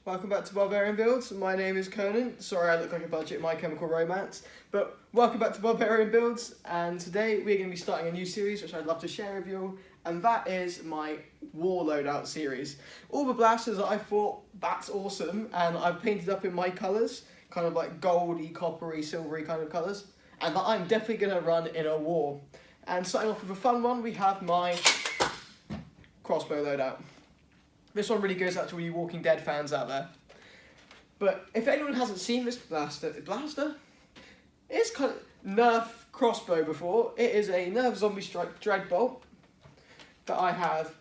Welcome back to Barbarian Builds. My name is Conan. Sorry I look like a budget My Chemical Romance, but welcome back to Barbarian Builds, and today we're going to be starting a new series which I'd love to share with you all, and that is my War Loadout series. All the blasters that I thought, that's awesome, and I've painted up in my colours, kind of like goldy, coppery, silvery kind of colours, and that I'm definitely going to run in a war. And starting off with a fun one, we have my crossbow loadout. This one really goes out to all you Walking Dead fans out there. But if anyone hasn't seen this blaster? It's kind of NERF crossbow before. It is a NERF Zombie Strike Dreadbolt that I have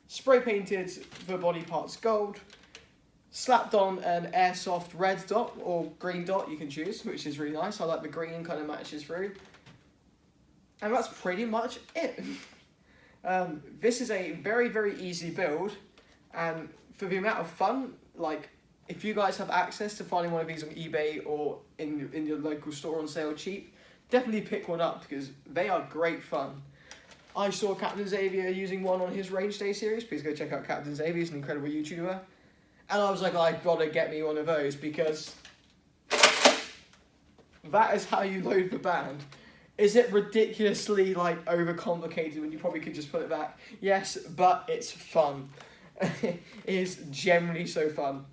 spray painted the body parts gold, slapped on an airsoft red dot or green dot, you can choose, which is really nice. I like the green, kind of matches through. And that's pretty much it. This is a very, very easy build. And for the amount of fun, like, if you guys have access to finding one of these on eBay or in your local store on sale cheap, definitely pick one up because they are great fun. I saw Captain Xavier using one on his Range Day series. Please go check out Captain Xavier, he's an incredible YouTuber. And I was like, I've got to get me one of those because that is how you load the band. Is it ridiculously, like, overcomplicated when you probably could just put it back? Yes, but it's fun. It is generally so fun.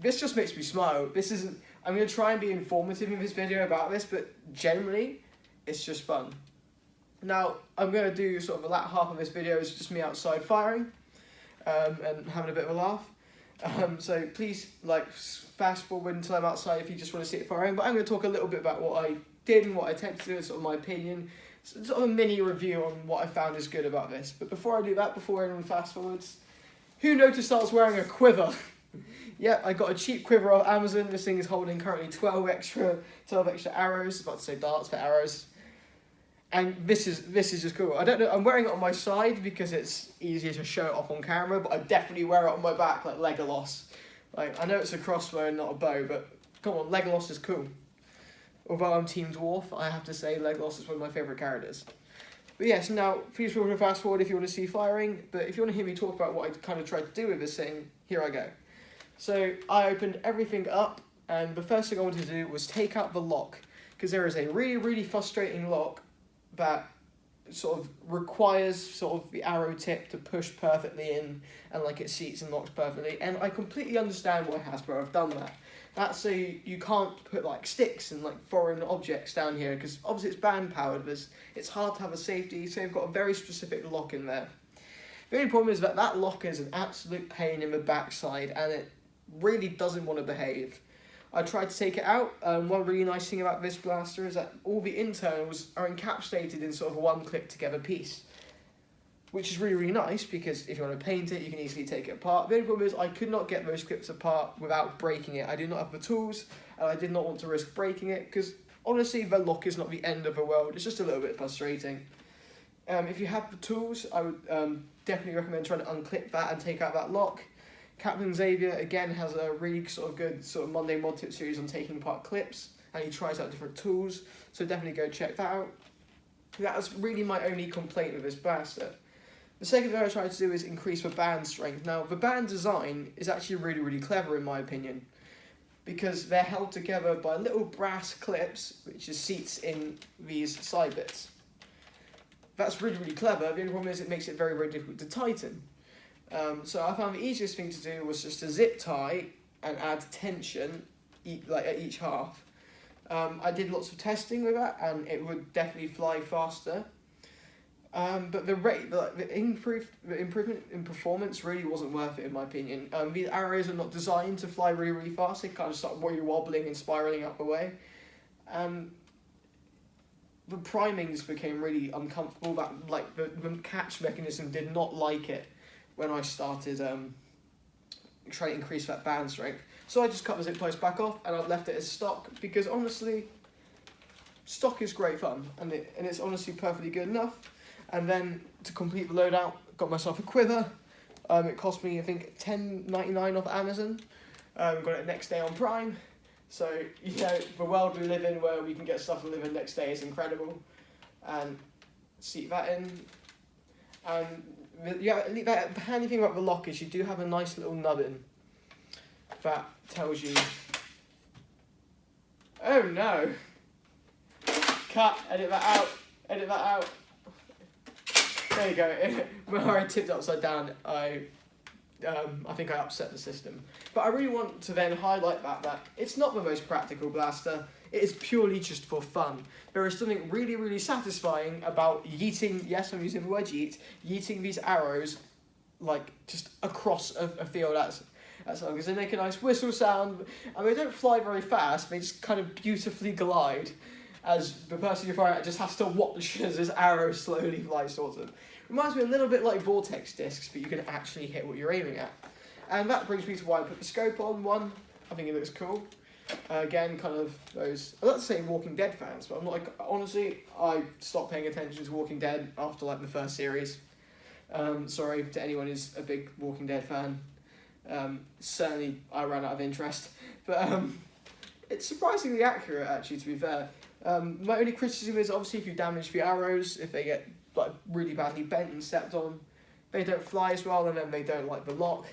This just makes me smile. I'm going to try and be informative in this video about this, but generally, it's just fun. Now, I'm going to do sort of the latter half of this video is just me outside firing, and having a bit of a laugh. So please, like, fast forward until I'm outside if you just want to see it firing, but I'm going to talk a little bit about what I did and what I attempted to do, sort of my opinion. Sort of a mini review on what I found is good about this. But before I do that, before anyone fast forwards, who noticed I was wearing a quiver? Yep, I got a cheap quiver off Amazon. This thing is holding currently 12 extra arrows. I was about to say darts for arrows. And this is just cool. I don't know, I'm wearing it on my side because it's easier to show it off on camera, but I definitely wear it on my back like Legolas. Like, I know it's a crossbow and not a bow, but come on, Legolas is cool. Although I'm Team Dwarf, I have to say Legolas is one of my favourite characters. But yes, now, please feel free to fast forward if you want to see firing, but if you want to hear me talk about what I kind of tried to do with this thing, here I go. So, I opened everything up, and the first thing I wanted to do was take out the lock, because there is a really, really frustrating lock that sort of requires sort of the arrow tip to push perfectly in, and like it seats and locks perfectly, and I completely understand why Hasbro have done that. That's so you can't put like sticks and like foreign objects down here because obviously it's band powered. It's hard to have a safety, so they've got a very specific lock in there. The only problem is that lock is an absolute pain in the backside and it really doesn't want to behave. I tried to take it out. One really nice thing about this blaster is that all the internals are encapsulated in sort of a one click together piece, which is really, really nice because if you want to paint it, you can easily take it apart. The only problem is I could not get those clips apart without breaking it. I did not have the tools, and I did not want to risk breaking it because, honestly, the lock is not the end of the world. It's just a little bit frustrating. If you have the tools, I would definitely recommend trying to unclip that and take out that lock. Captain Xavier, again, has a really sort of good sort of Monday Mod Tip series on taking apart clips, and he tries out different tools, so definitely go check that out. That's really my only complaint with this blaster. The second thing I tried to do is increase the band strength. Now, the band design is actually really, really clever in my opinion, because they're held together by little brass clips, which is seats in these side bits. That's really, really clever. The only problem is it makes it very, very difficult to tighten. So I found the easiest thing to do was just to zip tie and add tension like at each half. I did lots of testing with that, and it would definitely fly faster. But the improvement in performance really wasn't worth it in my opinion. These arrows are not designed to fly really, really fast. They kind of start wobbling and spiraling up away. The primings became really uncomfortable. The catch mechanism did not like it when I started trying to increase that band strength. So I just cut the zip ties back off and I've left it as stock because honestly, stock is great fun and it's honestly perfectly good enough. And then to complete the loadout, got myself a quiver. It cost me, I think, $10.99 off Amazon. Got it next day on Prime. So, you know, the world we live in where we can get stuff delivered next day is incredible. And seat that in. And the handy thing about the lock is you do have a nice little nubbin. that tells you. Oh no! Cut, edit that out, edit that out. There you go. When I tipped it upside down, I think I upset the system. But I really want to then highlight that it's not the most practical blaster. It is purely just for fun. There is something really, really satisfying about yeeting, yes, I'm using the word yeet, yeeting these arrows like just across a field at something, because they make a nice whistle sound, and they don't fly very fast, they just kind of beautifully glide, as the person you're firing at just has to watch as this arrow slowly flies towards them. Reminds me a little bit like vortex discs, but you can actually hit what you're aiming at. And that brings me to why I put the scope on. One, I think it looks cool. Again, kind of those, I'd like to say Walking Dead fans, but I'm not, like, honestly, I stopped paying attention to Walking Dead after like the first series. Sorry to anyone who's a big Walking Dead fan. Certainly I ran out of interest, but it's surprisingly accurate, actually, to be fair. My only criticism is obviously if you damage the arrows, if they get like really badly bent and stepped on, they don't fly as well, and then they don't like the lock.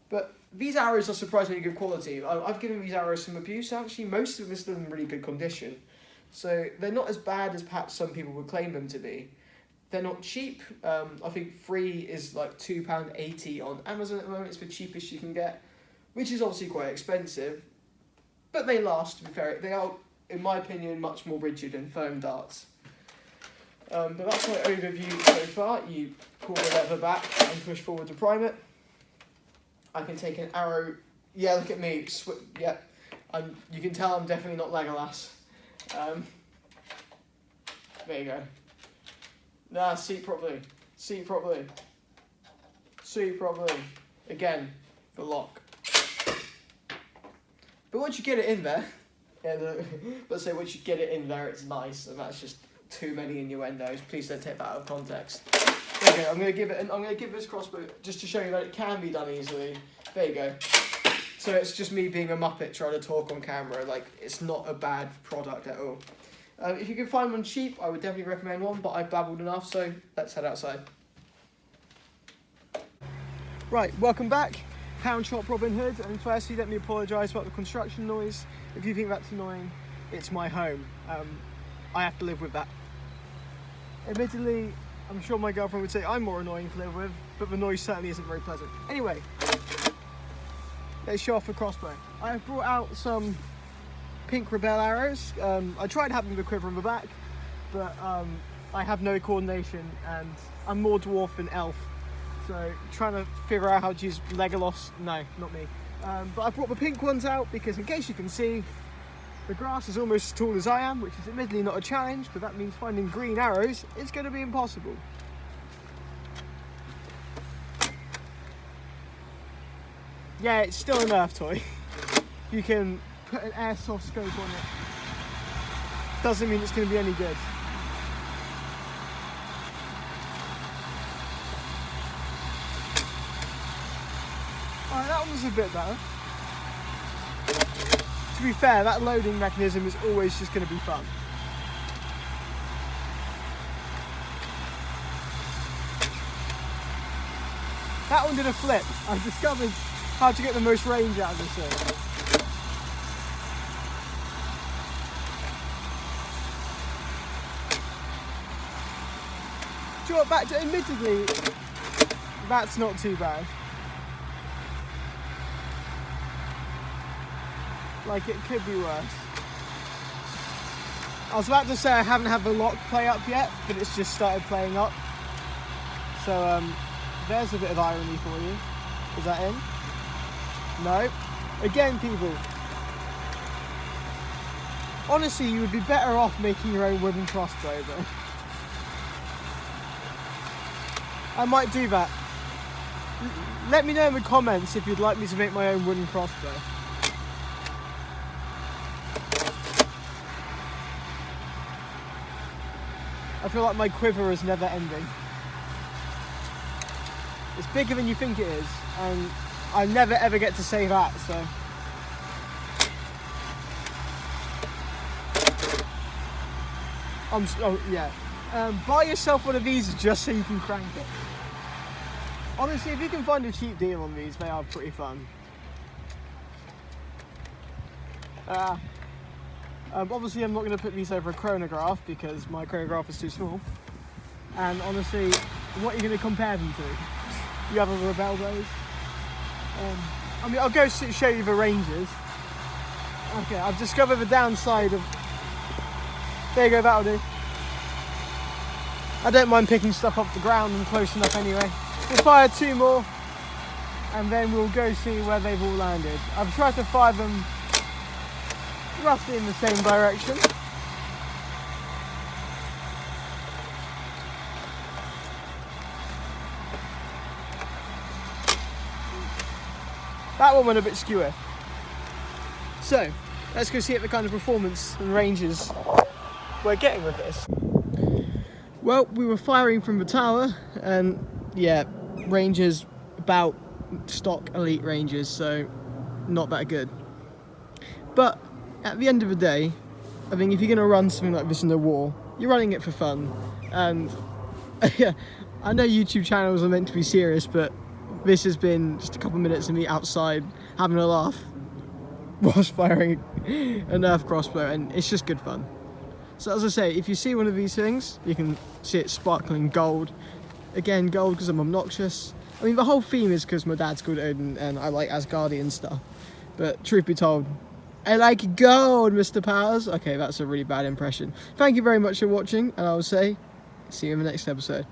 But these arrows are surprisingly good quality. I've given these arrows some abuse, actually. Most of them are still in really good condition, so they're not as bad as perhaps some people would claim them to be. They're not cheap. I think free is like £2.80 on Amazon at the moment. It's the cheapest you can get, which is obviously quite expensive, but they last, to be fair. They are, in my opinion, much more rigid than foam darts. But that's my overview so far. You pull the lever back and push forward to prime it. I can take an arrow. Yeah, look at me. Yeah, you can tell I'm definitely not Legolas. There you go. Nah, see properly. See properly. See properly. Again, the lock. But once you get it in there, let's say once you get it in there, it's nice, and that's just too many innuendos. Please don't take that out of context. There you go. I'm gonna give this crossbow just to show you that it can be done easily. There you go. So it's just me being a muppet trying to talk on camera. Like, it's not a bad product at all. If you can find one cheap, I would definitely recommend one, but I've babbled enough, so let's head outside. Right, welcome back. Hound Shop Robin Hood, and firstly let me apologise about the construction noise. If you think that's annoying, it's my home. I have to live with that. Admittedly, I'm sure my girlfriend would say I'm more annoying to live with, but the noise certainly isn't very pleasant. Anyway, let's show off the crossbow. I have brought out some pink Rebel arrows. I tried having the quiver on the back, but I have no coordination, and I'm more dwarf than elf. So trying to figure out how to use Legolas, no, not me. But I brought the pink ones out because, in case you can see, the grass is almost as tall as I am, which is admittedly not a challenge, but that means finding green arrows is going to be impossible. Yeah, it's still a NERF toy. You can put an airsoft scope on it. Doesn't mean it's going to be any good. Alright, that one was a bit better. To be fair, that loading mechanism is always just going to be fun. That one did a flip. I've discovered how to get the most range out of this thing. Do you know what, back to, admittedly, that's not too bad. Like, it could be worse. I was about to say I haven't had the lock play up yet, but it's just started playing up. So, there's a bit of irony for you. Is that in? No. Again, people. Honestly, you would be better off making your own wooden crossbow, though. I might do that. Let me know in the comments if you'd like me to make my own wooden crossbow. I feel like my quiver is never ending. It's bigger than you think it is, and I never ever get to say that, so. Oh yeah. Buy yourself one of these just so you can crank it. Honestly, if you can find a cheap deal on these, they are pretty fun. Obviously I'm not going to put these over a chronograph because my chronograph is too small. And honestly, what are you going to compare them to? You have a Rebelbos. I mean, I'll go show you the ranges. Okay, I've discovered the downside of... There you go, that'll do. I don't mind picking stuff off the ground and close enough anyway. We'll fire 2 more and then we'll go see where they've all landed. I've tried to fire them roughly in the same direction. That one went a bit skewer. So, let's go see the kind of performance and ranges we're getting with this. Well, we were firing from the tower, and yeah, ranges about stock elite ranges, so not that good. But at the end of the day, I think if you're going to run something like this in the war, you're running it for fun. And yeah, I know YouTube channels are meant to be serious, but this has been just a couple of minutes of me outside having a laugh whilst firing a NERF crossbow, and it's just good fun. So as I say, if you see one of these things, you can see it sparkling gold. Again, gold because I'm obnoxious. I mean, the whole theme is because my dad's called Odin and I like Asgardian stuff. But truth be told, I like gold, Mr. Powers. Okay, that's a really bad impression. Thank you very much for watching, and I will say, see you in the next episode.